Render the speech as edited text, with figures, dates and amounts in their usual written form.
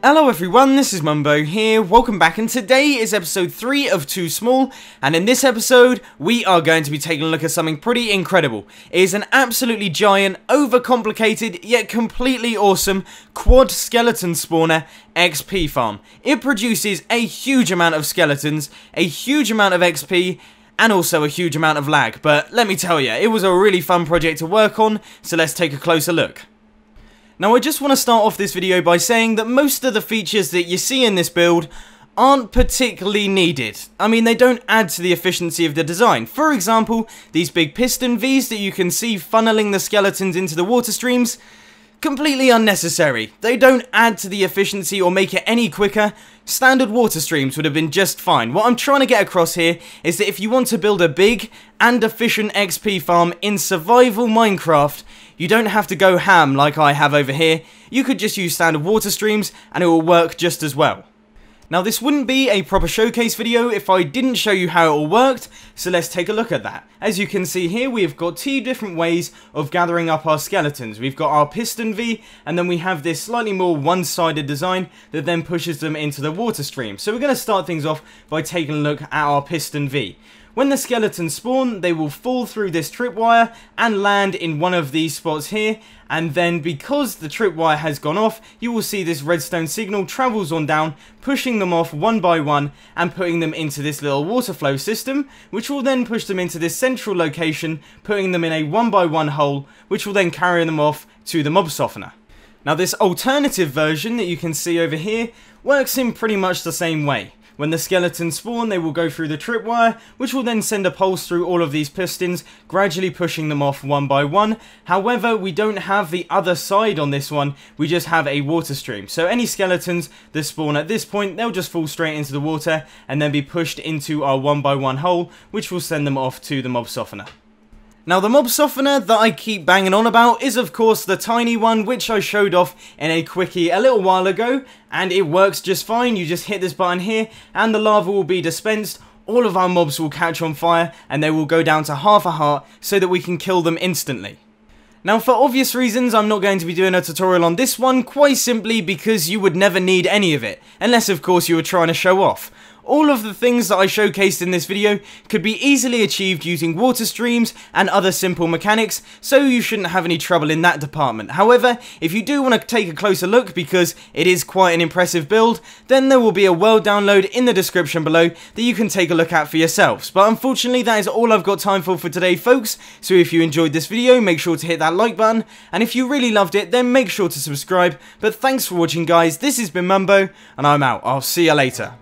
Hello everyone, this is Mumbo here, welcome back, and today is episode 3 of Too Small, and in this episode, we are going to be taking a look at something pretty incredible. It is an absolutely giant, overcomplicated, yet completely awesome quad skeleton spawner XP farm. It produces a huge amount of skeletons, a huge amount of XP, and also a huge amount of lag, but let me tell you, it was a really fun project to work on, so let's take a closer look. Now I just want to start off this video by saying that most of the features that you see in this build aren't particularly needed. I mean, they don't add to the efficiency of the design. For example, these big piston Vs that you can see funneling the skeletons into the water streams, completely unnecessary. They don't add to the efficiency or make it any quicker. Standard water streams would have been just fine. What I'm trying to get across here is that if you want to build a big and efficient XP farm in survival Minecraft, you don't have to go ham like I have over here. You could just use standard water streams and it will work just as well. Now this wouldn't be a proper showcase video if I didn't show you how it all worked, so let's take a look at that. As you can see here, we have got two different ways of gathering up our skeletons. We've got our piston V, and then we have this slightly more one-sided design that then pushes them into the water stream. So we're going to start things off by taking a look at our piston V. When the skeletons spawn, they will fall through this tripwire and land in one of these spots here, and then because the tripwire has gone off, you will see this redstone signal travels on down, pushing them off one by one and putting them into this little water flow system, which will then push them into this central location, putting them in a one by one hole, which will then carry them off to the mob softener. Now this alternative version that you can see over here works in pretty much the same way. When the skeletons spawn, they will go through the tripwire, which will then send a pulse through all of these pistons, gradually pushing them off one by one. However, we don't have the other side on this one, we just have a water stream. So any skeletons that spawn at this point, they'll just fall straight into the water and then be pushed into our one by one hole, which will send them off to the mob softener. Now the mob softener that I keep banging on about is of course the tiny one, which I showed off in a quickie a little while ago, and it works just fine. You just hit this button here and the lava will be dispensed. All of our mobs will catch on fire and they will go down to half a heart so that we can kill them instantly. Now for obvious reasons, I'm not going to be doing a tutorial on this one, quite simply because you would never need any of it, unless of course you were trying to show off. All of the things that I showcased in this video could be easily achieved using water streams and other simple mechanics, so you shouldn't have any trouble in that department. However, if you do want to take a closer look, because it is quite an impressive build, then there will be a world download in the description below that you can take a look at for yourselves. But unfortunately, that is all I've got time for today, folks, so if you enjoyed this video, make sure to hit that like button, and if you really loved it, then make sure to subscribe. But thanks for watching, guys. This has been Mumbo, and I'm out. I'll see you later.